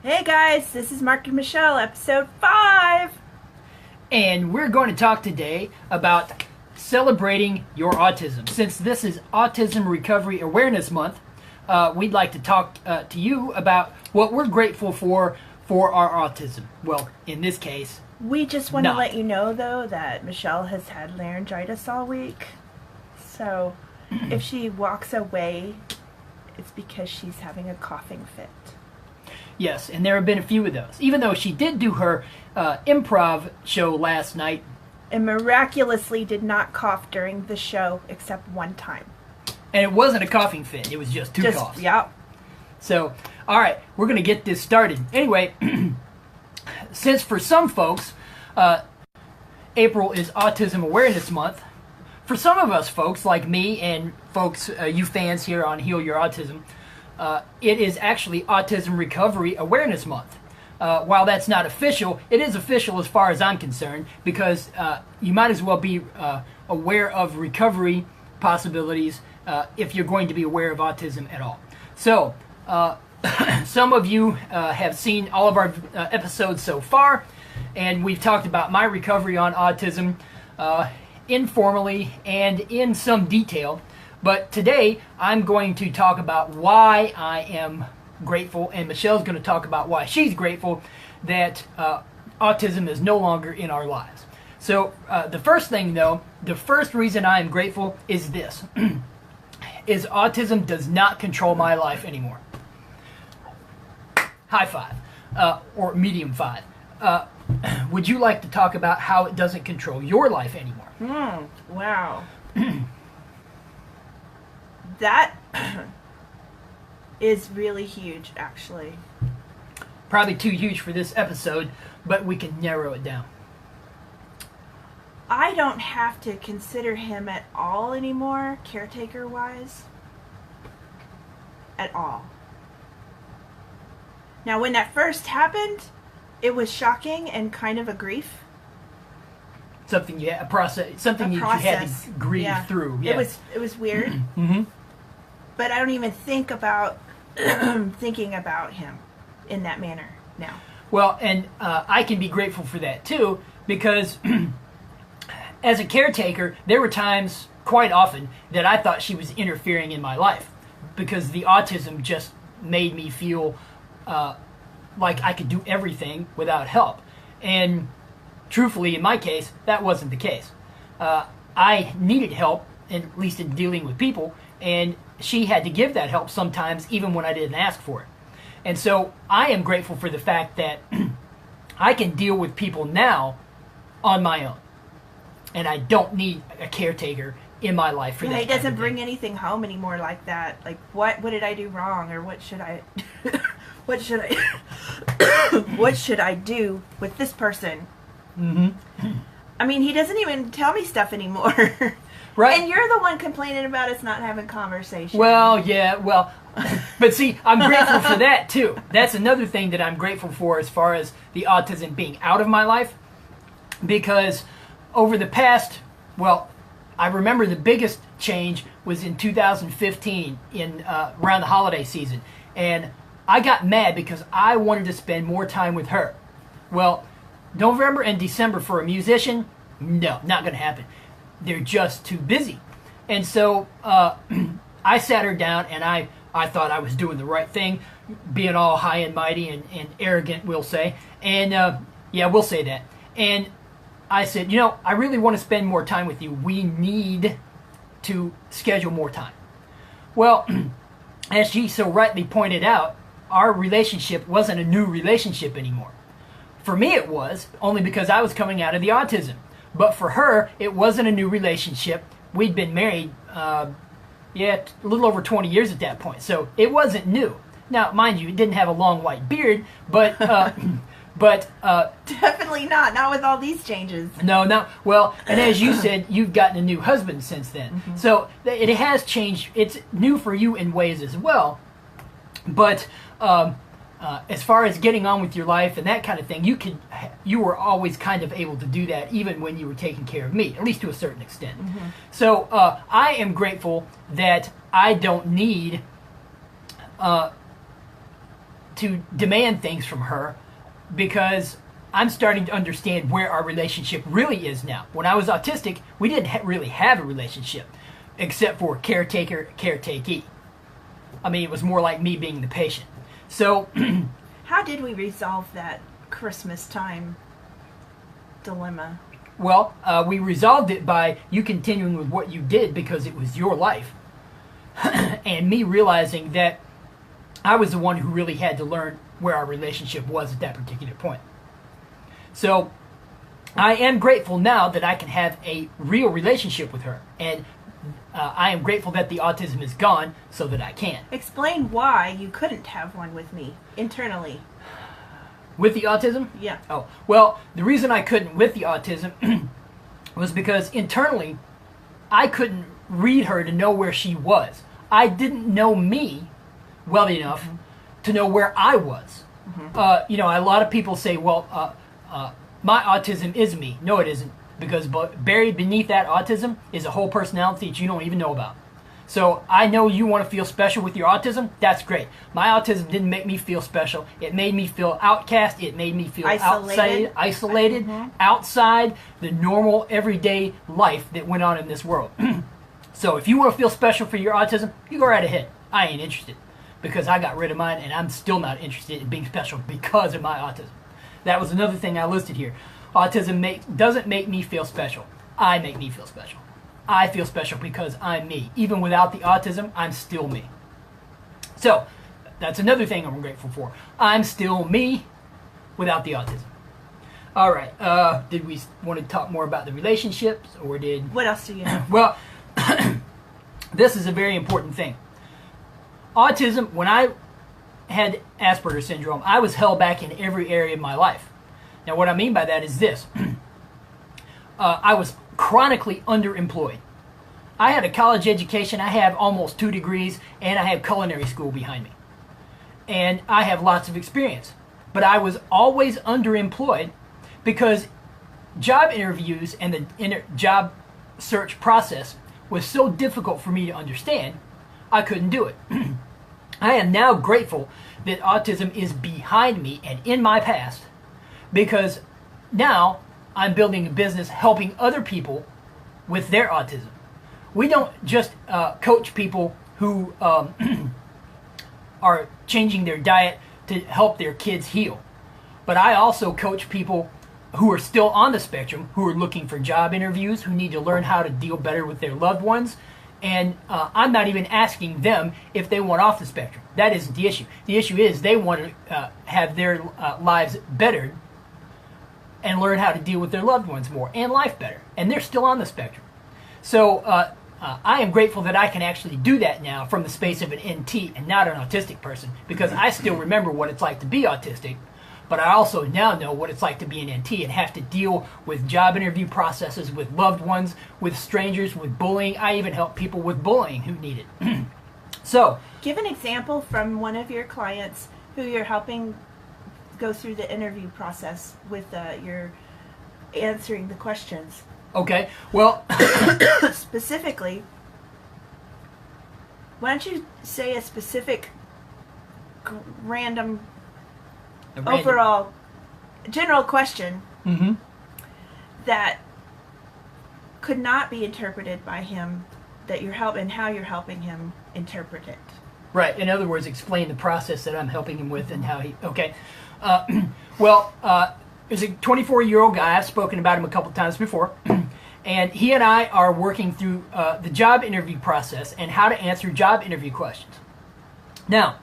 Hey guys, this is Mark and Michelle, episode 5. And we're going to talk today about celebrating your autism. Since this is Autism Recovery Awareness Month, we'd like to talk to you about what we're grateful for our autism. Well, in this case, We just want to not. let you know, though, that Michelle has had laryngitis all week. So, if she walks away, it's because she's having a coughing fit. Yes, and there have been a few of those. Even though she did do her improv show last night. And miraculously did not cough during the show except one time. And it wasn't a coughing fit. It was just two coughs. Yeah. So, all right, we're going to get this started. Anyway, since for some folks, April is Autism Awareness Month, for some of us folks, like me and folks, you fans here on Heal Your Autism, it is actually Autism Recovery Awareness Month. While that's not official, it is official as far as I'm concerned, because you might as well be aware of recovery possibilities if you're going to be aware of autism at all. So, some of you have seen all of our episodes so far, and we've talked about my recovery on autism informally and in some detail. But today, I'm going to talk about why I am grateful, and Michelle's going to talk about why she's grateful that autism is no longer in our lives. So, the first thing, though, the first reason I am grateful is this, is autism does not control my life anymore. High five, or medium five. Would you like to talk about how it doesn't control your life anymore? Wow. That is really huge, actually. Probably too huge for this episode, but we can narrow it down. I don't have to consider him at all anymore, caretaker-wise. At all. Now, when that first happened, it was shocking and kind of a grief. Something you had, a process, something A you had process. to grieve Yeah. through. Yeah. It was weird. Mm-hmm. But I don't even think about thinking about him in that manner now. Well, and I can be grateful for that too, because as a caretaker, there were times, quite often, that I thought she was interfering in my life, because the autism just made me feel like I could do everything without help. And truthfully, in my case, that wasn't the case. I needed help, at least in dealing with people, and she had to give that help sometimes, even when I didn't ask for it. And so I am grateful for the fact that I can deal with people now on my own. And I don't need a caretaker in my life for that. He doesn't kind of bring thing. anything home anymore like that. Like, what did I do wrong, or what should I what should I what should I do with this person? Mm-hmm. I mean, he doesn't even tell me stuff anymore. Right. And you're the one complaining about us not having conversation. Well, yeah, but see, I'm grateful for that too. That's another thing that I'm grateful for as far as the autism being out of my life, because over the past, I remember the biggest change was in 2015 around the holiday season, and I got mad because I wanted to spend more time with her. Well, November and December for a musician, no, not going to happen. They're just too busy. And so I sat her down, and I thought I was doing the right thing, being all high and mighty and arrogant, we'll say. And yeah, we'll say that. And I said, I really want to spend more time with you. We need to schedule more time. Well, as she so rightly pointed out, our relationship wasn't a new relationship anymore. For me it was, only because I was coming out of the autism. But for her, it wasn't a new relationship. We'd been married, a little over 20 years at that point. So it wasn't new. Now, mind you, it didn't have a long white beard, but definitely not with all these changes. No, and as you said, you've gotten a new husband since then. Mm-hmm. So it has changed. It's new for you in ways as well. But as far as getting on with your life and that kind of thing, you were always kind of able to do that, even when you were taking care of me, at least to a certain extent. Mm-hmm. So I am grateful that I don't need to demand things from her because I'm starting to understand where our relationship really is now. When I was autistic, we didn't really have a relationship except for caretaker, caretakee. I mean, it was more like me being the patient. So, how did we resolve that Christmas time dilemma? Well, we resolved it by you continuing with what you did because it was your life. And me realizing that I was the one who really had to learn where our relationship was at that particular point. So I am grateful now that I can have a real relationship with her. And I am grateful that the autism is gone so that I can. Explain why you couldn't have one with me internally. With the autism? Yeah. Oh, well, the reason I couldn't with the autism was because internally I couldn't read her to know where she was. I didn't know me well enough to know where I was. You know, a lot of people say, well, my autism is me. No, it isn't. Because buried beneath that autism is a whole personality that you don't even know about. So I know you want to feel special with your autism. That's great. My autism didn't make me feel special. It made me feel outcast. It made me feel isolated, outside the normal everyday life that went on in this world. So if you want to feel special for your autism, you go right ahead. I ain't interested because I got rid of mine and I'm still not interested in being special because of my autism. That was another thing I listed here. Autism doesn't make me feel special. I make me feel special. I feel special because I'm me. Even without the autism, I'm still me. So, that's another thing I'm grateful for. I'm still me without the autism. All right. Did we want to talk more about the relationships, or did... What else do you have? Well, this is a very important thing. Autism, when I had Asperger's syndrome, I was held back in every area of my life. Now, what I mean by that is this. I was chronically underemployed. I had a college education. I have almost 2 degrees, and I have culinary school behind me. And I have lots of experience. But I was always underemployed because job interviews and the job search process was so difficult for me to understand, I couldn't do it. I am now grateful that autism is behind me and in my past, because now I'm building a business helping other people with their autism. We don't just coach people who are changing their diet to help their kids heal. But I also coach people who are still on the spectrum, who are looking for job interviews, who need to learn how to deal better with their loved ones. And I'm not even asking them if they want off the spectrum. That isn't the issue. The issue is they want to have their lives bettered and learn how to deal with their loved ones more and life better. And they're still on the spectrum. So I am grateful that I can actually do that now from the space of an NT and not an autistic person, because I still remember what it's like to be autistic, but I also now know what it's like to be an NT and have to deal with job interview processes, with loved ones, with strangers, with bullying. I even help people with bullying who need it. So, give an example from one of your clients who you're helping go through the interview process with your answering the questions. Okay, well... Specifically, why don't you say a specific random overall general question that could not be interpreted by him, that you're helping, how you're helping him interpret it. Right. In other words, explain the process that I'm helping him with and how he... Okay. Well, there's a 24-year-old guy. I've spoken about him a couple times before. And he and I are working through the job interview process and how to answer job interview questions. Now,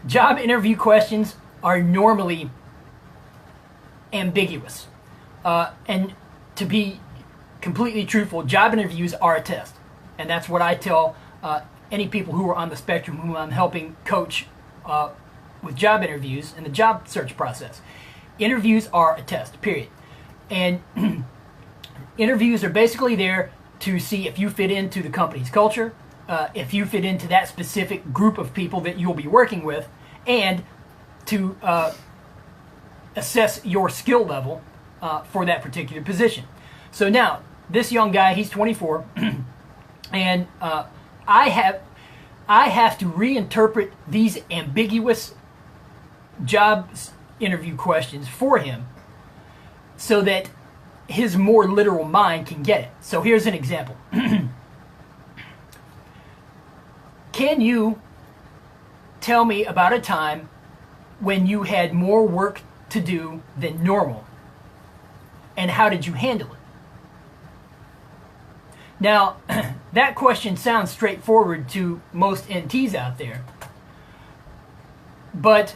job interview questions are normally ambiguous. And to be completely truthful, job interviews are a test. And that's what I tell any people who are on the spectrum whom I'm helping coach with job interviews and the job search process. Interviews are a test, period. And interviews are basically there to see if you fit into the company's culture, if you fit into that specific group of people that you'll be working with, and to assess your skill level for that particular position. So now, this young guy, he's 24, and I have to reinterpret these ambiguous job interview questions for him so that his more literal mind can get it. So here's an example. Can you tell me about a time when you had more work to do than normal, and how did you handle it? Now, that question sounds straightforward to most NTs out there, but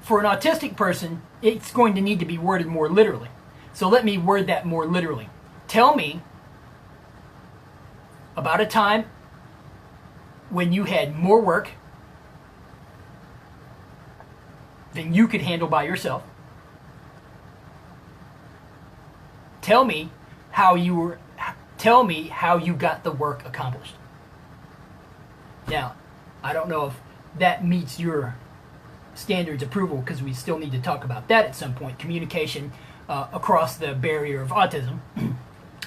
for an autistic person, it's going to need to be worded more literally. So let me word that more literally. Tell me about a time when you had more work than you could handle by yourself. Tell me how you got the work accomplished. Now, I don't know if that meets your standards approval, because we still need to talk about that at some point, communication across the barrier of autism.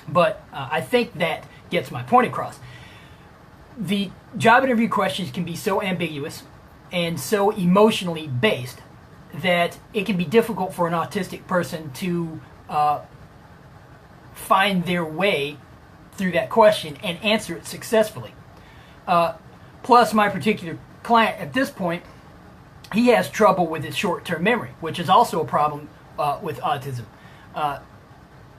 But I think that gets my point across. The job interview questions can be so ambiguous and so emotionally based that it can be difficult for an autistic person to find their way through that question and answer it successfully. Plus, my particular client at this point, he has trouble with his short-term memory, which is also a problem with autism.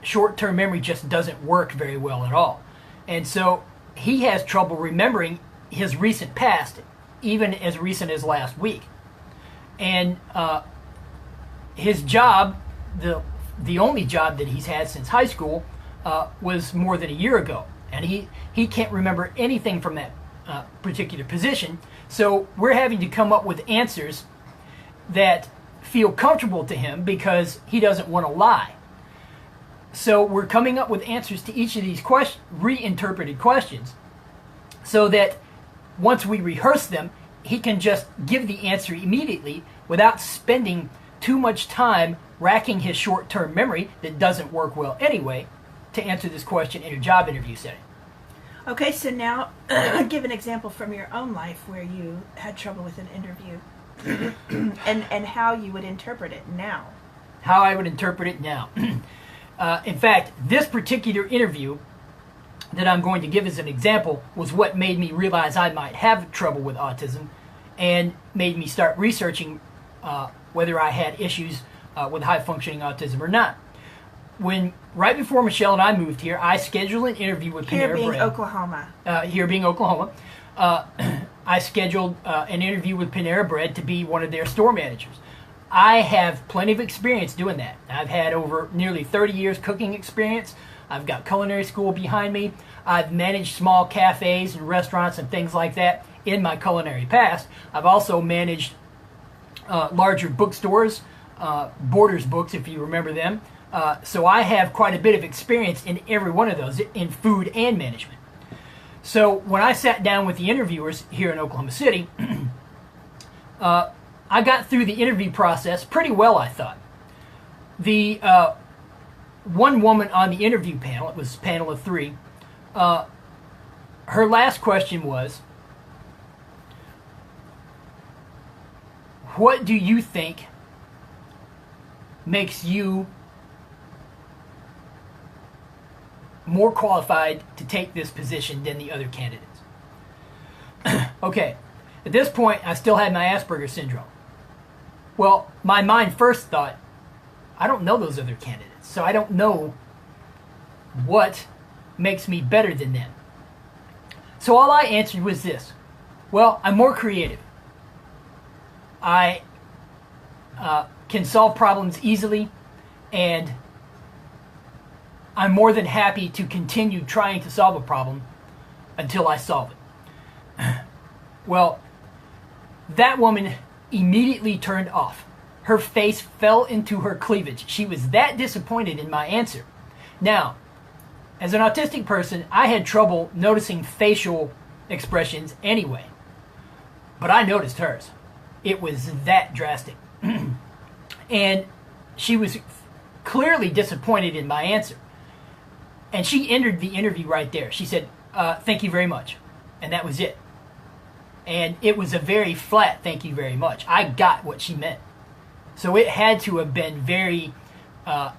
Short-term memory just doesn't work very well at all. And so he has trouble remembering his recent past, even as recent as last week. And his job, the only job that he's had since high school, was more than a year ago. And he can't remember anything from that particular position. So we're having to come up with answers that feel comfortable to him because he doesn't want to lie. So we're coming up with answers to each of these reinterpreted questions so that once we rehearse them, he can just give the answer immediately without spending too much time racking his short-term memory that doesn't work well anyway to answer this question in a job interview setting. Okay, so now give an example from your own life where you had trouble with an interview and how you would interpret it now. How I would interpret it now. In fact, this particular interview that I'm going to give as an example was what made me realize I might have trouble with autism and made me start researching whether I had issues with high-functioning autism or not. Right before Michelle and I moved here, I scheduled an interview with Panera Bread. Here being Oklahoma. I scheduled an interview with Panera Bread to be one of their store managers. I have plenty of experience doing that. I've had over nearly 30 years cooking experience. I've got culinary school behind me. I've managed small cafes and restaurants and things like that in my culinary past. I've also managed larger bookstores, Borders Books, if you remember them. So I have quite a bit of experience in every one of those, in food and management. So when I sat down with the interviewers here in Oklahoma City, I got through the interview process pretty well, I thought. The one woman on the interview panel, it was a panel of 3, her last question was, what do you think makes you more qualified to take this position than the other candidates? Okay, at this point, I still had my Asperger's syndrome. Well, my mind first thought, I don't know those other candidates, so I don't know what makes me better than them. So all I answered was this: well, I'm more creative. I can solve problems easily, and I'm more than happy to continue trying to solve a problem until I solve it. Well, that woman immediately turned off. Her face fell into her cleavage. She was that disappointed in my answer. Now, as an autistic person, I had trouble noticing facial expressions anyway. But I noticed hers. It was that drastic. And she was clearly disappointed in my answer. And she ended the interview right there. She said, thank you very much. And that was it. And it was a very flat thank you very much. I got what she meant. So it had to have been very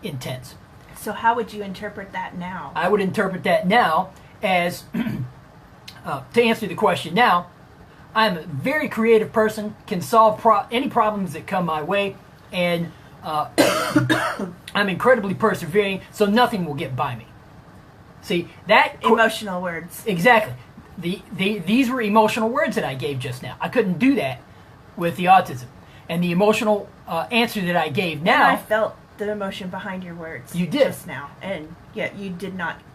intense. So how would you interpret that now? I would interpret that now as, to answer the question now, I'm a very creative person, can solve any problems that come my way, and I'm incredibly persevering, so nothing will get by me. See, that... Emotional words. Exactly. These were emotional words that I gave just now. I couldn't do that with the autism. And the emotional answer that I gave now... And I felt the emotion behind your words. You did. Just now. And yet you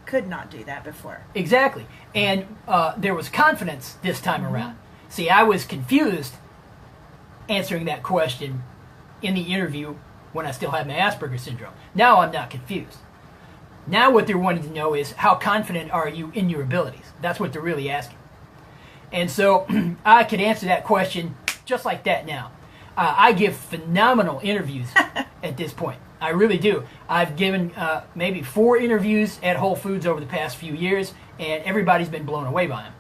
could not do that before. Exactly. And there was confidence this time around. See, I was confused answering that question in the interview when I still had my Asperger's syndrome. Now I'm not confused. Now what they're wanting to know is, how confident are you in your abilities? That's what they're really asking. And so I could answer that question just like that now. I give phenomenal interviews at this point. I really do. I've given maybe 4 interviews at Whole Foods over the past few years, and everybody's been blown away by them.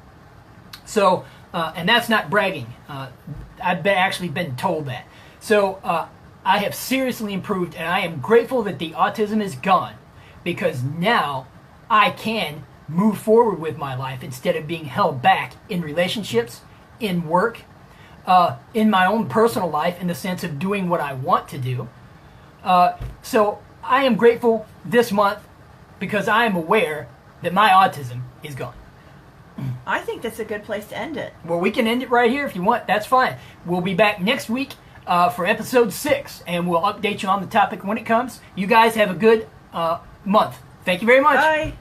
So, and that's not bragging. I've actually been told that. So I have seriously improved, and I am grateful that the autism is gone, because now I can move forward with my life instead of being held back in relationships, in work, in my own personal life, in the sense of doing what I want to do. So I am grateful this month because I am aware that my autism is gone. I think that's a good place to end it. Well, we can end it right here if you want. That's fine. We'll be back next week for episode 6, and we'll update you on the topic when it comes. You guys have a good month. Thank you very much. Bye.